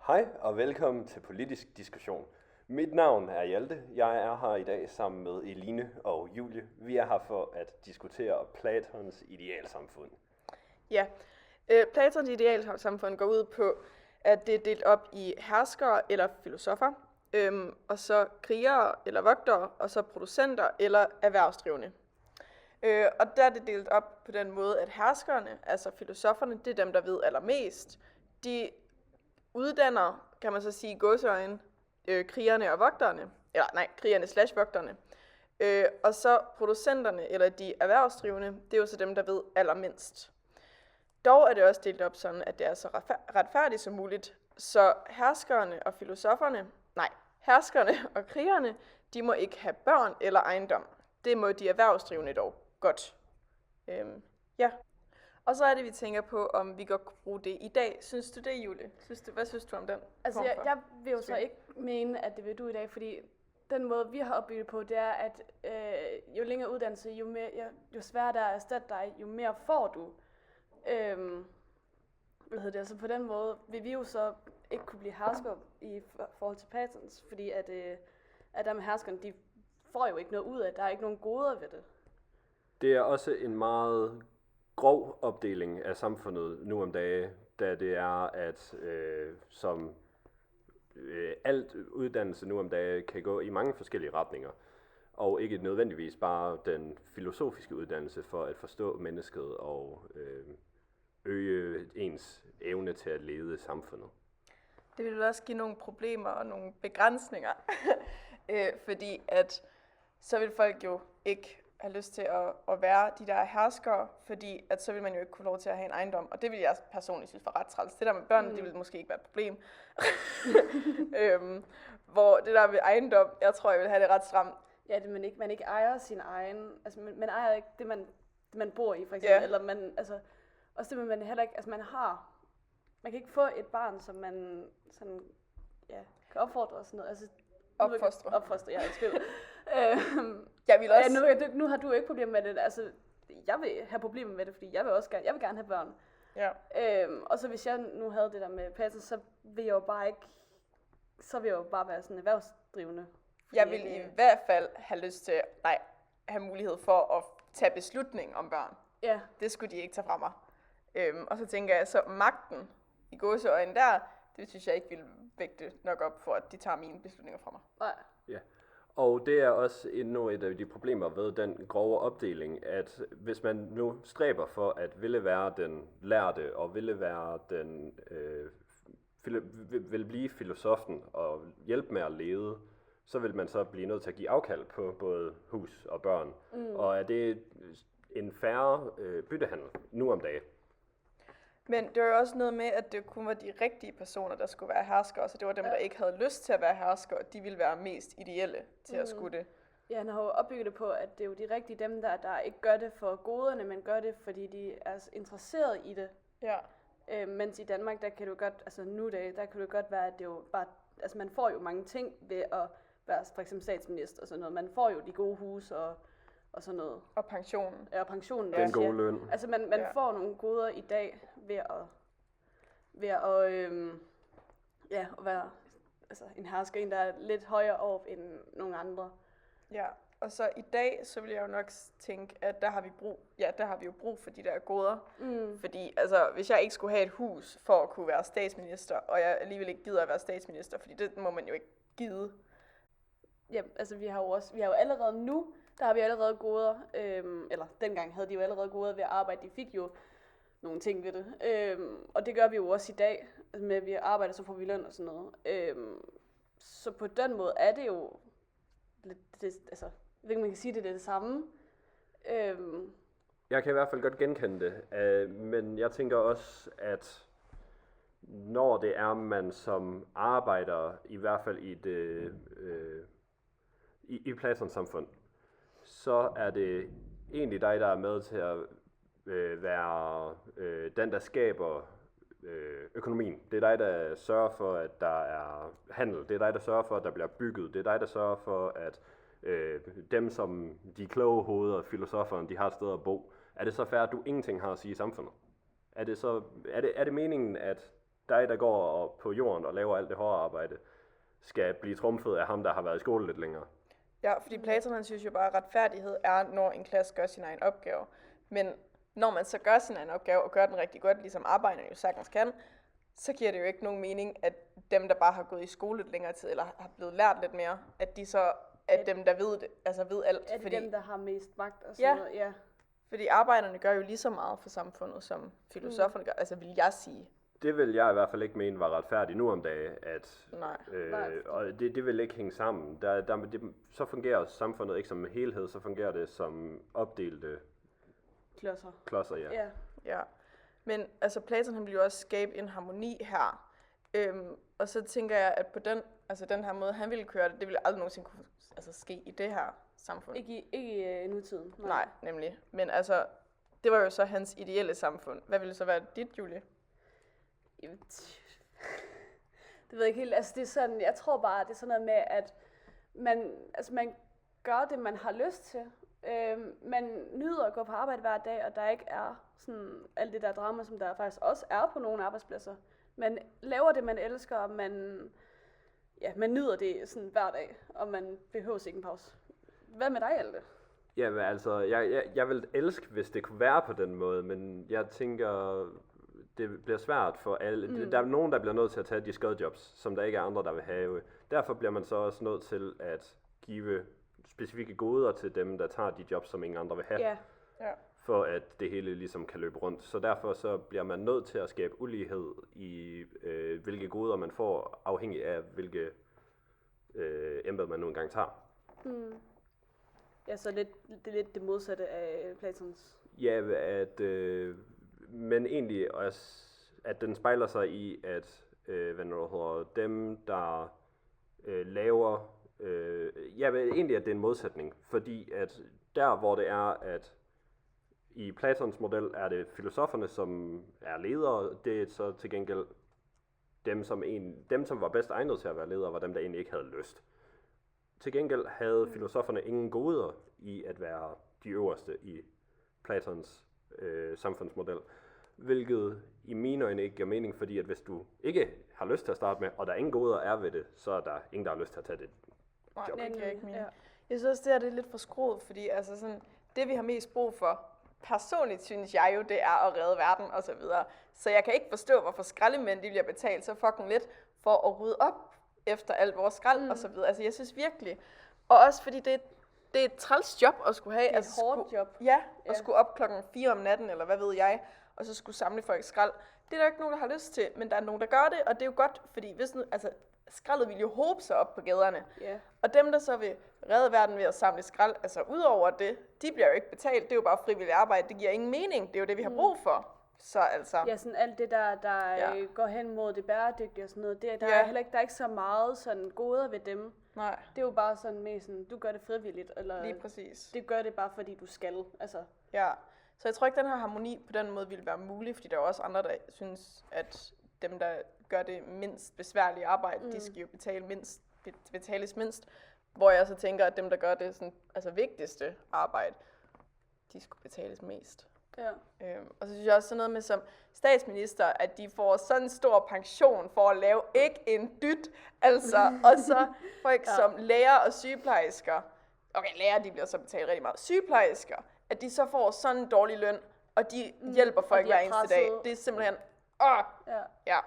Hej og velkommen til Politisk Diskussion. Mit navn er Hjalte. Jeg er her i dag sammen med Eline og Julie. Vi er her for at diskutere Platons idealsamfund. Ja, Platons idealsamfund går ud på, at det er delt op i herskere eller filosofer, og så krigere eller vogtere, og så producenter eller erhvervsdrivende. Og der er det delt op på den måde, at herskerne, altså filosoferne, det er dem, der ved allermest. De uddanner, kan man så sige, gåseøjne, krigerne og vogterne, eller nej, krigerne / vogterne. Og så producenterne eller de erhvervsdrivende, det er jo så dem, der ved allermindst. Dog er det også delt op sådan, at det er så retfærdigt som muligt, så herskerne og krigerne, de må ikke have børn eller ejendom. Det må de erhvervsdrivende dog godt. Ja. Og så er det, vi tænker på, om vi godt kunne bruge det i dag. Synes du det, Julie? Hvad synes du om den? Altså, jeg vil jo så ikke mene, at det vil du i dag, fordi den måde, vi har opbygget på, det er, at jo længere uddannelse, jo sværere der er at erstatte dig, jo mere får du. Altså på den måde vil vi jo så ikke kunne blive hersker i forhold til Platons, fordi at der med herskerne, de får jo ikke noget ud af, der er ikke nogen goder ved det. Det er også en meget grov opdeling af samfundet nu om dagen, da det er, at alt uddannelse nu om dagen kan gå i mange forskellige retninger, og ikke nødvendigvis bare den filosofiske uddannelse for at forstå mennesket og øge ens evne til at lede samfundet. Det vil også give nogle problemer og nogle begrænsninger, fordi at så vil folk jo ikke have lyst til at være de der herskere, fordi at så vil man jo ikke kunne lov til at have en ejendom, og det vil jeg personligt synes var ret træls. Det der med børn, det vil måske ikke være et problem. Hvor det der med ejendom, jeg tror, jeg vil have det ret stramt. Ja, det man ikke ejer sin egen, altså man ejer ikke det man bor i, for eksempel, yeah. Eller man, altså, også det man heller ikke, altså man kan ikke få et barn, som man sådan, ja, kan opfordre og sådan noget, altså opfostre, jeg er i tvivl. Jeg vil også... Ja, nu har du jo ikke problemer med det, altså jeg vil have problemer med det, fordi jeg vil gerne have børn. Ja. Og så hvis jeg nu havde det der med Platon, så vil jeg jo bare være sådan erhvervsdrivende. Jeg vil i hvert fald have lyst til, have mulighed for at tage beslutning om børn. Ja. Det skulle de ikke tage fra mig. Og så tænker jeg, så magten i gåseøjne der, det synes jeg ikke ville vægte nok op for, at de tager mine beslutninger fra mig. Nej. Ja. Og det er også endnu et af de problemer ved den grove opdeling, at hvis man nu stræber for at ville være den lærte og ville være den vil blive filosofen og hjælpe med at lede, så vil man så blive nødt til at give afkald på både hus og børn. Og er det en færre byttehandel nu om dagen? Men det var jo også noget med, at det kun var de rigtige personer, der skulle være herskere, så det var dem, der ikke havde lyst til at være herskere, og de ville være mest ideelle til at skulle det. Ja, han har jo opbygget det på, at det er jo de rigtige dem, der ikke gør det for goderne, men gør det, fordi de er interesseret i det. Ja. Mens i Danmark, der kan du godt, altså nu der kan det godt være, at det jo bare, altså man får jo mange ting ved at være for eksempel statsminister og sådan noget. Man får jo de gode huse og sådan noget. Og pensionen. Ja, og pensionen. Den gode løn. Altså man får nogle goder i dag ved at være altså en hersker, en der er lidt højere op end nogle andre. Ja, og så i dag, så vil jeg jo nok tænke, at der har vi jo brug for de der goder. Fordi altså, hvis jeg ikke skulle have et hus for at kunne være statsminister, og jeg alligevel ikke gider at være statsminister, fordi det må man jo ikke gide. Ja, altså vi har jo allerede nu, der har vi allerede goder, eller dengang havde de jo allerede goder ved at arbejde, de fik jo nogle ting ved det. Og det gør vi jo også i dag, altså med at vi arbejder, så får vi løn og sådan noget. Så på den måde er det jo lidt, altså, jeg ved ikke, man kan sige, det er det samme. Jeg kan i hvert fald godt genkende det, men jeg tænker også, at når det er, man som arbejder, i hvert fald i det i Platons samfund, så er det egentlig dig, der er med til at være den, der skaber økonomien. Det er dig, der sørger for, at der er handel. Det er dig, der sørger for, at der bliver bygget. Det er dig, der sørger for, at dem, som de kloge hoveder og filosoferne, de har et sted at bo. Er det så fair, at du ingenting har at sige i samfundet? Er det meningen, at dig, der går på jorden og laver alt det hårde arbejde, skal blive trumfet af ham, der har været i skole lidt længere. Ja, fordi Platon han synes jo bare, at retfærdighed er, når en klasse gør sin egen opgave. Men når man så gør sin egen opgave og gør den rigtig godt, ligesom arbejderne jo sagtens kan, så giver det jo ikke nogen mening, at dem, der bare har gået i skole lidt længere tid, eller har blevet lært lidt mere, at de så er dem, der ved det, altså ved alt. Er det fordi, dem, der har mest magt og sådan noget? Ja. Fordi arbejderne gør jo lige så meget for samfundet, som filosoferne gør, altså vil jeg sige. Det vil jeg i hvert fald ikke mene var retfærdigt nu om dagen, at Nej. og det vil ikke hænge sammen. Så fungerer samfundet ikke som en helhed, så fungerer det som opdelte klodser, ja. Ja, men altså Platon han vil jo også skabe en harmoni her. Og så tænker jeg, at på den her måde, han ville køre det, det ville aldrig nogensinde kunne ske i det her samfund. Ikke i nutiden. Nej, nemlig. Men altså, det var jo så hans ideelle samfund. Hvad ville så være dit, Julie? Det ved jeg ikke helt. Altså, det er sådan, jeg tror bare, det er sådan noget med, at man gør det, man har lyst til. Man nyder at gå på arbejde hver dag, og der ikke er sådan alt det der drama, som der faktisk også er på nogle arbejdspladser. Man laver det, man elsker, og man nyder det sådan hver dag, og man behøver ikke en pause. Hvad med dig, Alte? Jamen altså, jeg vil elske, hvis det kunne være på den måde, men jeg tænker, det bliver svært for alle. Der er nogen, der bliver nødt til at tage de skadejobs, som der ikke er andre, der vil have. Derfor bliver man så også nødt til at give specifikke goder til dem, der tager de jobs, som ingen andre vil have. Ja. For at det hele ligesom kan løbe rundt. Så derfor så bliver man nødt til at skabe ulighed i, hvilke goder man får, afhængig af hvilke embed man nu engang tager. Ja, så det er lidt det modsatte af Platons. Ja, men egentlig også, at den spejler sig i, at dem, der laver... egentlig at det er en modsætning, fordi at der, hvor det er, at i Platons model er det filosoferne, som er ledere, det er så til gengæld dem, som var bedst egnet til at være ledere, var dem, der egentlig ikke havde lyst. Til gengæld havde filosoferne ingen goder i at være de øverste i Platons samfundsmodel, hvilket i mine øjne ikke giver mening, fordi at hvis du ikke har lyst til at starte med, og der ingen goder er ved det, så er der ingen, der har lyst til at tage det job. Nej, det giver ikke mening. Ja. Jeg synes også, det er lidt for skruet, fordi altså sådan, det vi har mest brug for, personligt synes jeg jo, det er at redde verden og så videre. Så jeg kan ikke forstå, hvorfor skraldemænd de bliver betalt så fucking lidt for at rydde op efter alt vores skrald og så videre. Altså jeg synes virkelig, og også fordi det er et træls job at skulle have. Det er et hårdt job. Ja, og skulle op 4 om natten, eller hvad ved jeg, og så skulle samle folk skrald. Det er der ikke nogen, der har lyst til, men der er nogen, der gør det, og det er jo godt, fordi hvis nu, altså skraldet vil jo hobe sig op på gaderne. Yeah. Og dem, der så vil redde verden ved at samle skrald, altså udover det, de bliver jo ikke betalt, det er jo bare frivilligt arbejde, det giver ingen mening, det er jo det, vi har brug for. Så altså... Ja, sådan alt det der går hen mod det bæredygtige og sådan noget, der er heller ikke, der er ikke så meget sådan goder ved dem. Nej. Det er jo bare sådan med sådan, du gør det frivilligt, eller lige præcis. Det gør det bare fordi du skal, altså. Ja, så jeg tror ikke, den her harmoni på den måde ville være mulig, fordi der er også andre, der synes, at dem, der gør det mindst besværlige arbejde, de skal jo betales mindst, hvor jeg så tænker, at dem, der gør det sådan, altså vigtigste arbejde, de skulle betales mest. Ja. Og så synes jeg også sådan noget med som statsminister, at de får sådan en stor pension for at lave ikke en dyt, altså, og så folk som læger og sygeplejersker, okay, læger de bliver så betalt rigtig meget, sygeplejersker, at de så får sådan en dårlig løn, og de hjælper folk hver eneste dag. Det er simpelthen, ja.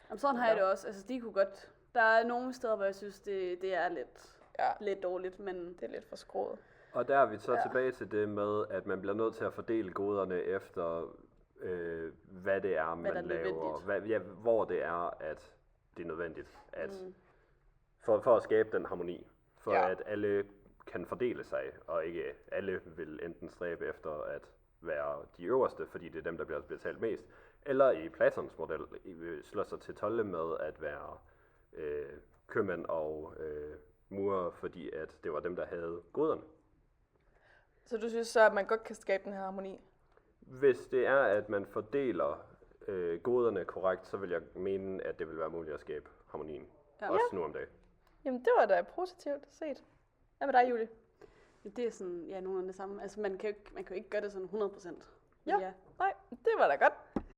Jamen, sådan har jeg det også, altså de kunne godt, der er nogle steder, hvor jeg synes, det er lidt dårligt, men det er lidt for skruet. Og der er vi så tilbage til det med, at man bliver nødt til at fordele goderne efter, hvad det er, man laver. Hvor det er, at det er nødvendigt. At, for at skabe den harmoni. For at alle kan fordele sig, og ikke alle vil enten stræbe efter at være de øverste, fordi det er dem, der bliver betalt mest. Eller i Platons model slår sig til tolle med at være købmænd og murer, fordi at det var dem, der havde goderne. Så du synes så, at man godt kan skabe den her harmoni? Hvis det er, at man fordeler goderne korrekt, så vil jeg mene, at det vil være muligt at skabe harmonien. Ja. Også nu om dagen. Jamen, det var da positivt set. Hvad med dig, Julie? Det er sådan, nogenlunde det samme. Altså, man kan jo ikke gøre det sådan 100%. Ja, nej, det var da godt.